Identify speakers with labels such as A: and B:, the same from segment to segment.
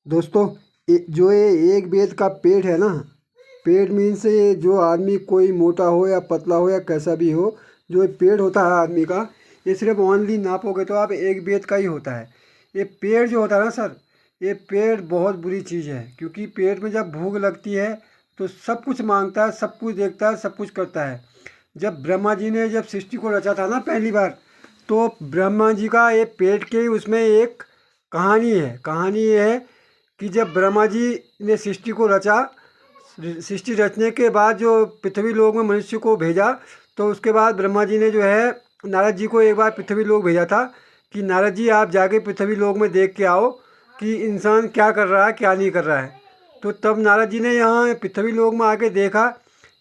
A: दोस्तों, जो ये एक बेद का पेट है ना, पेट मीन्स ये जो आदमी कोई मोटा हो या पतला हो या कैसा भी हो, जो ये पेट होता है आदमी का, ये सिर्फ ओनली नापोगे तो आप एक बेद का ही होता है। ये पेट जो होता है ना सर, ये पेट बहुत बुरी चीज़ है, क्योंकि पेट में जब भूख लगती है तो सब कुछ मांगता है, सब कुछ देखता है, सब कुछ करता है। जब ब्रह्मा जी ने जब सृष्टि को रचा था ना पहली बार, तो ब्रह्मा जी का ये पेट के ही उसमें एक कहानी है। कहानी ये है कि जब ब्रह्मा जी ने सृष्टि को रचा, सृष्टि रचने के बाद जो पृथ्वी लोक में मनुष्य को भेजा, तो उसके बाद ब्रह्मा जी ने जो है नारद जी को एक बार पृथ्वी लोक भेजा था कि नारद जी आप जाके पृथ्वी लोक में देख के आओ कि इंसान क्या कर रहा है क्या नहीं कर रहा है। तो तब नारद जी ने यहाँ पृथ्वी लोक में आके देखा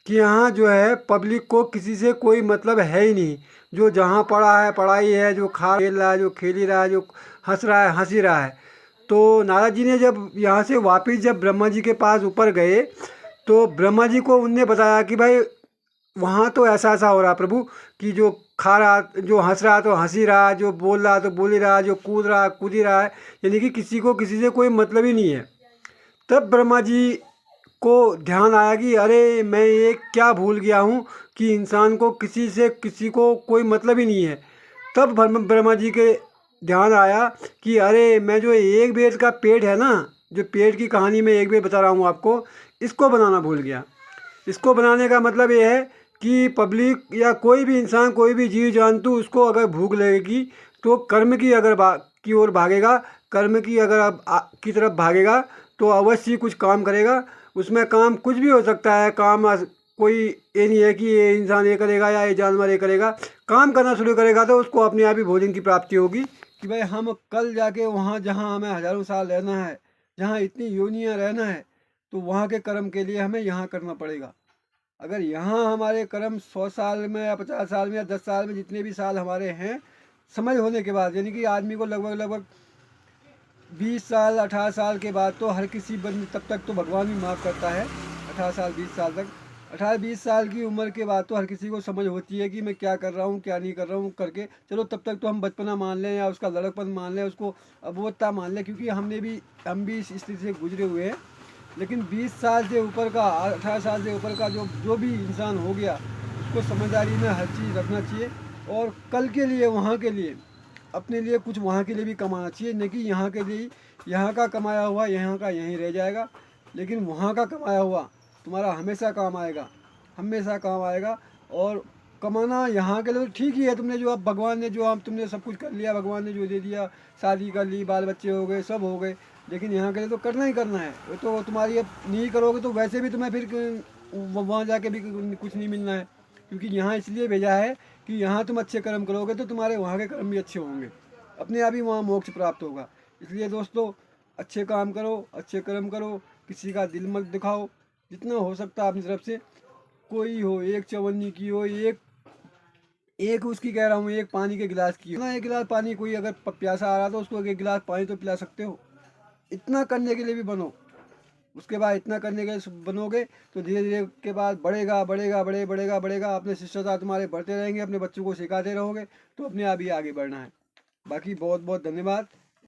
A: कि यहाँ जो है पब्लिक को किसी से कोई मतलब है ही नहीं। जो जहाँ पढ़ा है पढ़ाई है, जो खा खेल रहा है जो खेल ही रहा है, जो हंस रहा है हंस ही रहा है। तो नारद जी ने जब यहाँ से वापस जब ब्रह्मा जी के पास ऊपर गए, तो ब्रह्मा जी को उनने बताया कि भाई वहाँ तो ऐसा ऐसा हो रहा प्रभु कि जो खा रहा, जो हंस रहा तो हंस ही रहा, जो बोल रहा तो बोल ही रहा, जो कूद रहा कूद ही रहा है, यानी कि किसी को किसी से कोई मतलब ही नहीं है। तब ब्रह्मा जी को ध्यान आया कि अरे मैं ये क्या भूल गया हूँ कि इंसान को किसी से किसी को कोई मतलब ही नहीं है। तब ब्रह्मा जी के ध्यान आया कि अरे मैं जो एक बेर का पेट है ना, जो पेट की कहानी में एक बेर बता रहा हूँ आपको, इसको बनाना भूल गया। इसको बनाने का मतलब ये है कि पब्लिक या कोई भी इंसान, कोई भी जीव जंतु, उसको अगर भूख लगेगी तो कर्म की अगर की ओर भागेगा, कर्म की अगर की तरफ भागेगा तो अवश्य ही कुछ काम करेगा। उसमें काम कुछ भी हो सकता है। काम कोई ये नहीं है कि ये इंसान ये करेगा या ये जानवर ये करेगा। काम करना शुरू करेगा तो उसको अपने आप ही भोजन की प्राप्ति होगी कि भाई हम कल जाके वहाँ जहाँ हमें हज़ारों साल रहना है, जहाँ इतनी योनियाँ रहना है, तो वहाँ के कर्म के लिए हमें यहाँ करना पड़ेगा। अगर यहाँ हमारे कर्म 100 साल में या 50 साल में या 10 साल में, जितने भी साल हमारे हैं समझ होने के बाद, यानी कि आदमी को लगभग लगभग 20 साल 18 साल के बाद तो हर किसी बंद, तब तक तो भगवान भी माफ़ करता है, 18 साल 20 साल तक, 18-20 साल की उम्र के बाद तो हर किसी को समझ होती है कि मैं क्या कर रहा हूँ क्या नहीं कर रहा हूँ करके। चलो तब तक तो हम बचपना मान लें या उसका लड़कपन मान लें, उसको अबोधता मान लें, क्योंकि हम भी इस स्थिति से गुजरे हुए हैं। लेकिन 20 साल से ऊपर का, 18 साल से ऊपर का जो जो भी इंसान हो गया, उसको समझदारी में हर चीज़ रखना चाहिए और कल के लिए, वहाँ के लिए, अपने लिए कुछ वहाँ के लिए भी कमाना चाहिए। नहीं कि यहाँ के लिए, यहाँ का कमाया हुआ यहाँ का यहीं रह जाएगा, लेकिन वहाँ का कमाया हुआ तुम्हारा हमेशा काम आएगा, हमेशा काम आएगा। और कमाना यहाँ के लिए तो ठीक ही है, तुमने जो अब भगवान ने जो अब तुमने सब कुछ कर लिया, भगवान ने जो दे दिया, शादी कर ली, बाल बच्चे हो गए, सब हो गए, लेकिन यहाँ के लिए तो करना ही करना है। वो तो तुम्हारी अब नहीं करोगे तो वैसे भी तुम्हें फिर वहाँ जाके भी कुछ नहीं मिलना है, क्योंकि यहाँ इसलिए भेजा है कि यहाँ तुम अच्छे कर्म करोगे तो तुम्हारे वहाँ के कर्म भी अच्छे होंगे, अपने आप ही वहाँ मोक्ष प्राप्त होगा। इसलिए दोस्तों, अच्छे काम करो, अच्छे कर्म करो, किसी का दिल मत दिखाओ, जितना हो सकता है अपनी तरफ से। कोई हो, एक चवन्नी की हो, एक एक उसकी कह रहा हूँ, एक पानी के गिलास की हो ना, एक गिलास पानी, कोई अगर प्यासा आ रहा तो उसको एक गिलास पानी तो पिला सकते हो। इतना करने के लिए भी बनो। उसके बाद इतना करने के बनोगे तो धीरे धीरे के बाद बढ़ेगा बढ़ेगा बढ़ेगा बढ़ेगा, अपने शिष्टता तुम्हारे बढ़ते रहेंगे, अपने बच्चों को सिखाते रहोगे तो अपने आप ही आगे बढ़ना है। बाकी बहुत बहुत धन्यवाद।